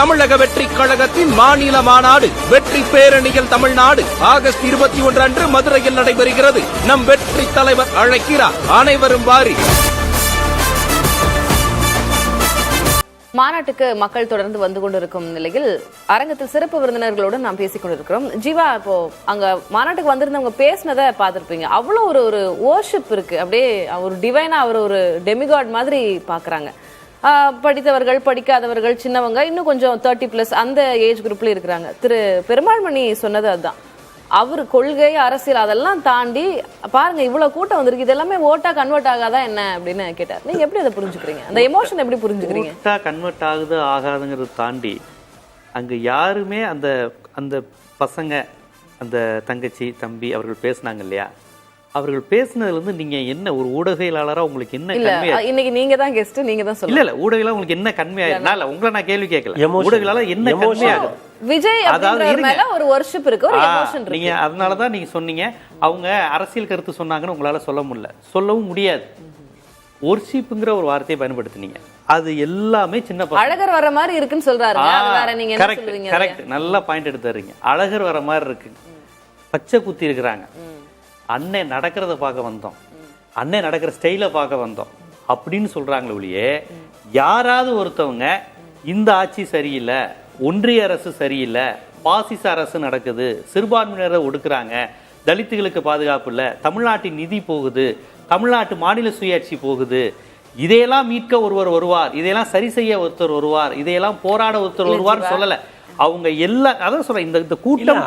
தமிழக வெற்றி கழகத்தின் மாநில மாநாடு வெற்றி பேரணியில் தமிழ்நாடு ஆகஸ்ட் 21 அன்று மதுரையில் நடைபெறுகிறது. நம் வெற்றி தலைவர் அழைக்கிறார், அனைவரும் வாரி. மாநாட்டுக்கு மக்கள் தொடர்ந்து வந்து கொண்டிருக்கும் நிலையில் அரங்கத்தில் சிறப்பு விருந்தினர்களுடன் நாம் பேசிக் கொண்டிருக்கிறோம். ஜீவா, இப்போ அங்க மாநாட்டுக்கு வந்திருந்தவங்க பேசினதை பார்த்திருப்பீங்க. அவ்வளோ ஒரு வர்ஷிப் இருக்கு, அப்படியே ஒரு டிவைனா அவர் ஒரு டெமிகாட் மாதிரி பாக்குறாங்க. படித்தவர்கள், படிக்காதவர்கள், சின்னவங்க, இன்னும் கொஞ்சம் 30+ அந்த ஏஜ் குரூப்ல இருக்கிறாங்க. திரு பெருமாள்மணி சொன்னது அதுதான். அவர் கொள்கை, அரசியல் அதெல்லாம் தாண்டி பாருங்க இவ்வளவு கூட்டம் வந்திருக்கு, இதெல்லாமே ஓட்டா கன்வெர்ட் ஆகாதா என்ன அப்படின்னு கேட்டார். நீங்க எப்படி அதை புரிஞ்சுக்கிறீங்க? அந்த எமோஷன் எப்படி புரிஞ்சுக்கிறீங்க? ஓட்டா கன்வெர்ட் ஆகுது ஆகாதுங்கிறத தாண்டி அங்க யாருமே அந்த அந்த பசங்க, அந்த தங்கச்சி, தம்பி அவர்கள் பேசினாங்க இல்லையா, அவர்கள் பேசினதுல இருந்து நீங்க என்ன ஒரு ஊடகவியலாளரா உங்களுக்கு என்ன கன்மையா? இன்னைக்கு நீங்க தான் கெஸ்ட், நீங்க தான் சொல்லுங்க. இல்ல ஊடகவியலாளர் உங்களுக்கு என்ன கன்மையா? உங்களை நான் கேள்வி கேட்கல. ஊடகவியலாளர் என்ன கன்மையாகுது? விஜய் அப்படிங்கற மேல ஒரு வர்ஷிப் இருக்கு, ஒரு எமோஷன் இருக்கு. நீங்க அதனால தான் நீங்க சொன்னீங்க அவங்க அரசியல் கருத்து சொன்னாங்கன்னு உங்களால சொல்ல முடியல, சொல்லவும் முடியாது. வர்ஷிப்ங்கற ஒரு வார்த்தையை பயன்படுத்துனீங்க. அது எல்லாமே சின்ன பசங்க அழகர் வர மாதிரி இருக்குன்னு சொல்றாருங்க. அது வேற, நீங்க என்ன சொல்றீங்க? கரெக்ட், நல்ல பாயிண்ட் எடுத்துறீங்க. அழகர் வர மாதிரி இருக்கு, பச்சை குத்தி இருக்கிறாங்க. அண்ணே நடக்கிறத பார்க்க வந்தோம், அண்ணே நடக்கிற ஸ்டைல பார்க்க வந்தோம் அப்படின்னு சொல்றாங்களே ஒழியே, யாராவது ஒருத்தவங்க இந்த ஆட்சி சரியில்லை, ஒன்றிய அரசு சரியில்லை, பாசிச அரசு நடக்குது, சிறுபான்மையினரை ஒடுக்குறாங்க, தலித்துகளுக்கு பாதுகாப்பு இல்லை, தமிழ்நாட்டின் நிதி போகுது, தமிழ்நாட்டு மாநில சுயாட்சி போகுது, இதையெல்லாம் மீட்க ஒருவர் வருவார், இதையெல்லாம் சரி செய்ய ஒருத்தர் வருவார், இதையெல்லாம் போராட ஒருத்தர் வருவார் சொல்லல. அவங்க எல்லாம் அதான் சொல்ற, இந்த கூட்டம்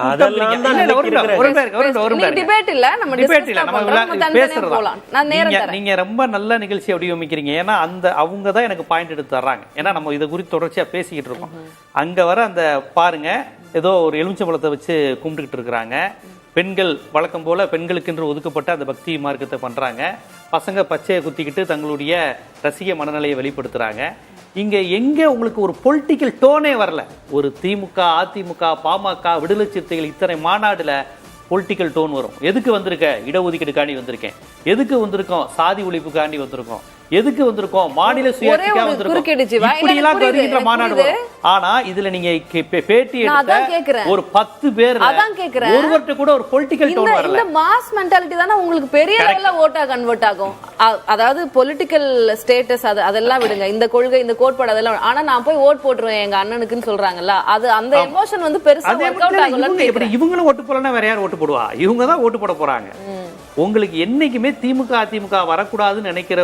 நீங்க ரொம்ப நல்ல நிகழ்ச்சி வடிவமைக்கிறீங்க. ஏன்னா அந்த அவங்க தான் எனக்கு பாயிண்ட் எடுத்து தர்றாங்க. ஏன்னா நம்ம இதை குறித்து தொடர்ச்சியா பேசிக்கிட்டு இருக்கோம். அங்க வர அந்த பாருங்க, ஏதோ ஒரு எலுமிச்சம்பழத்தை வச்சு கும்பிட்டுக்கிட்டு இருக்கிறாங்க. பெண்கள் வழக்கம் போல பெண்களுக்கென்று ஒதுக்கப்பட்ட அந்த பக்தி மார்க்கத்தை பண்றாங்க. பசங்க பச்சையை குத்திக்கிட்டு தங்களுடைய ரசிக மனநிலையை வெளிப்படுத்துறாங்க. இங்க எங்க உங்களுக்கு ஒரு பொலிட்டிக்கல் டோனே வரல. ஒரு திமுக, அதிமுக, பாமக, விடுதலை சிறுத்தைகள் இத்தனை மாநாடுல பொலிட்டிக்கல் டோன் வரும். எதுக்கு வந்திருக்க? இடஒதுக்கீடுக்காண்டி வந்திருக்கேன். எதுக்கு வந்திருக்கோம்? சாதி ஒழிப்புக்காண்டி வந்திருக்கோம். எதுக்கு வந்திருக்கோம்? மாநில சுயாட்சிக்காக வந்திருக்கோம். இப்படி எல்லாம் வருகின்ற மாநாடு வரும். ஆனா இதுல நீங்க பேட்டி எடுத்த ஒரு 10 பேர் ஒருவர்ட்ட கூட ஒரு பொலிட்டிக்கல் டோன் வரல. இந்த மாஸ் மென்டாலிட்டி தானே உங்களுக்கு பெரிய லெவல்ல ஓட்டா கன்வெர்ட் ஆகும். அதாவது பொலிட்டிக்கல் ஸ்டேட்டஸ் அதெல்லாம் விடுங்க, இந்த கொள்கை, இந்த கோட்பாடு அதெல்லாம். ஆனா நான் போய் ஓட் போட்டுருவேன் எங்க அண்ணனுக்குன்னு சொல்றாங்கல்ல, அது அந்த எமோஷன் வந்து பெருசா வொர்க் அவுட் ஆகல. இவங்களும் ஓட்டு போடலன்னா வேற யார் ஓட்டு போடுவா? இவங்க தான் ஓட்டு போட போறாங்க. உங்களுக்கு என்னைக்குமே திமுக, அதிமுக வரக்கூடாதுன்னு நினைக்கிற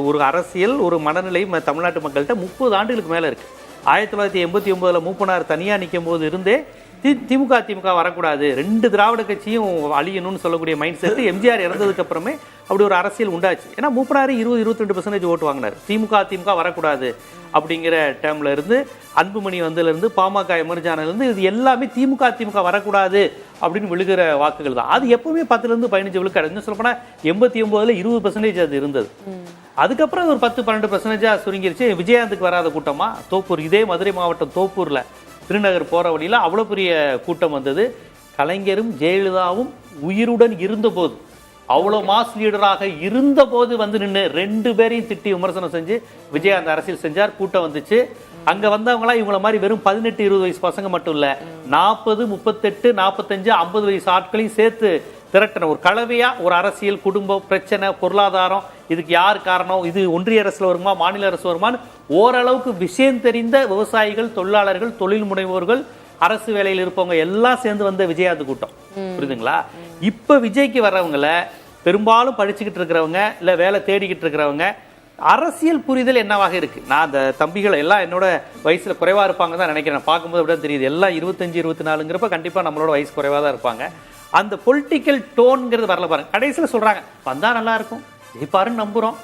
ஒரு அரசியல், ஒரு மனநிலை தமிழ்நாட்டு மக்கள்கிட்ட 30 ஆண்டுகளுக்கு மேல இருக்கு. 1989 மூப்பனார் தனியா நிற்கும் போது இருந்தே திமுக, அதிமுக வரக்கூடாது, 2 திராவிட கட்சியும் அழியணும்னு சொல்லக்கூடிய மைண்ட் செட் எம்ஜிஆர் இறந்ததுக்கு அப்புறமே அப்படி ஒரு அரசியல் உண்டாச்சு. ஏன்னா மூப்பனார் 20-22% ஓட்டு வாங்கினார். திமுக, அதிமுக வரக்கூடாது அப்படிங்கிற டேர்ம்ல இருந்து, அன்புமணி வந்ததுல இருந்து, பாமக எமர்ஜானில இருந்து, இது எல்லாமே திமுக, அதிமுக வரக்கூடாது அப்படின்னு விழுகிற வாக்குகள் தான். அது எப்பவுமே 10-15 விழுக்காடு. இன்னும் சொல்ல போனா 89ல 20% அது இருந்தது. அதுக்கப்புறம் ஒரு 10-12% சுருங்கிருச்சு. விஜயகாந்துக்கு வராத கூட்டமா தோப்பூர், இதே மதுரை மாவட்டம் தோப்பூர்ல திருநகர் போற வழியில அவ்வளவு பெரிய கூட்டம் வந்தது. கலைஞரும் ஜெயலலிதாவும் உயிருடன் இருந்தபோது, அவ்வளவு மாஸ் லீடராக இருந்த போது வந்து நின்று 2 பேரையும் திட்டி விமர்சனம் செஞ்சு விஜயகாந்த் அரசியல் செஞ்சார். கூட்டம் வந்துச்சு. அங்க வந்தவங்களா இவங்கள மாதிரி வெறும் 18-20 வயசு பசங்க மட்டும் இல்ல, 40, 38, 45, 50 வயசு ஆட்களையும் சேர்த்து திரட்டின ஒரு கலவையா ஒரு அரசியல், குடும்பம், பிரச்சனை, பொருளாதாரம், இதுக்கு யார் காரணம், இது ஒன்றிய அரசுல வருமா, மாநில அரசு வருமானு ஓரளவுக்கு விஷயம் தெரிந்த விவசாயிகள், தொழிலாளர்கள், தொழில் முனைவோர்கள், அரசு வேலையில் இருப்பவங்க எல்லாம் சேர்ந்து வந்த விஜயகாந்த் கூட்டம். புரியுதுங்களா? இப்ப விஜய்க்கு வர்றவங்கள பெரும்பாலும் படிச்சுக்கிட்டு இருக்கிறவங்க, இல்ல வேலை தேடிக்கிட்டு இருக்கிறவங்க, அரசியல் புரிதல் என்னவாக இருக்கு? நான் அந்த தம்பிகள் எல்லாம் என்னோட வயசுல குறைவா இருப்பாங்க தான் நினைக்கிறேன். பார்க்கும்போது அப்படிதான் தெரியுது. எல்லாம் 25-24ங்கிறப்ப கண்டிப்பா நம்மளோட வயசு குறைவா தான் இருப்பாங்க. அந்த பொலிட்டிக்கல் டோன்ங்கிறது வரல பாருங்க. கடைசியில் சொல்றாங்க வந்தா நல்லா இருக்கும், ஜெயிப்பாருன்னு நம்புறோம்.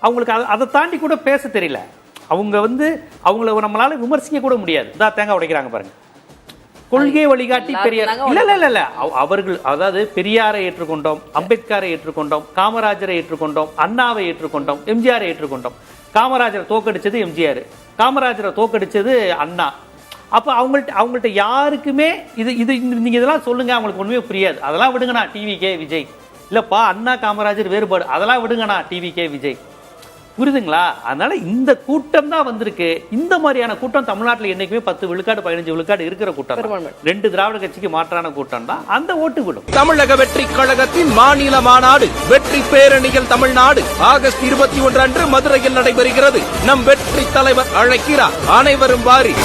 அவங்களுக்கு அதை தாண்டி கூட பேச தெரியல. அவங்க வந்து அவங்கள நம்மளால விமர்சிக்க கூட முடியாது. இதா தேங்காய் உடைக்கிறாங்க பாருங்க. கொள்கை வழிகாட்டி பெரியார் இல்ல அவர்கள், அதாவது பெரியாரை ஏற்றுக்கொண்டோம், அம்பேத்கரை ஏற்றுக்கொண்டோம், காமராஜரை ஏற்றுக்கொண்டோம், அண்ணாவை ஏற்றுக்கொண்டோம், எம்ஜிஆரை ஏற்றுக்கொண்டோம். காமராஜரை தோக்கடிச்சது எம்ஜிஆர், காமராஜரை தோக்கடிச்சது அண்ணா. அப்ப அவங்கள்ட்ட யாருக்குமே இது நீங்க இதெல்லாம் சொல்லுங்க, அவங்களுக்கு ஒண்ணுமே புரியாது. அதெல்லாம் விடுங்கண்ணா டிவிகே விஜய், இல்லப்பா அண்ணா காமராஜர் வேறுபாடு, அதெல்லாம் விடுங்கண்ணா டிவிகே விஜய். புரியுதுங்களா? அதனால இந்த கூட்டம் தான் வந்திருக்கு. இந்த மாதிரியான கூட்டம் தமிழ்நாட்டில் என்னைக்குமே 10 விழுக்காடு 15 விழுக்காடு இருக்கிற கூட்டம் தான். 2 திராவிட கட்சிக்கு மாற்றான கூட்டம் தான் அந்த ஓட்டு விடும். தமிழக வெற்றி கழகத்தின் மாநில மாநாடு வெற்றி பேரணிகள் தமிழ்நாடு ஆகஸ்ட் 21 அன்று மதுரையில் நடைபெறுகிறது. நம் வெற்றி தலைவர் அழைக்கிறார், அனைவரும் வாரி.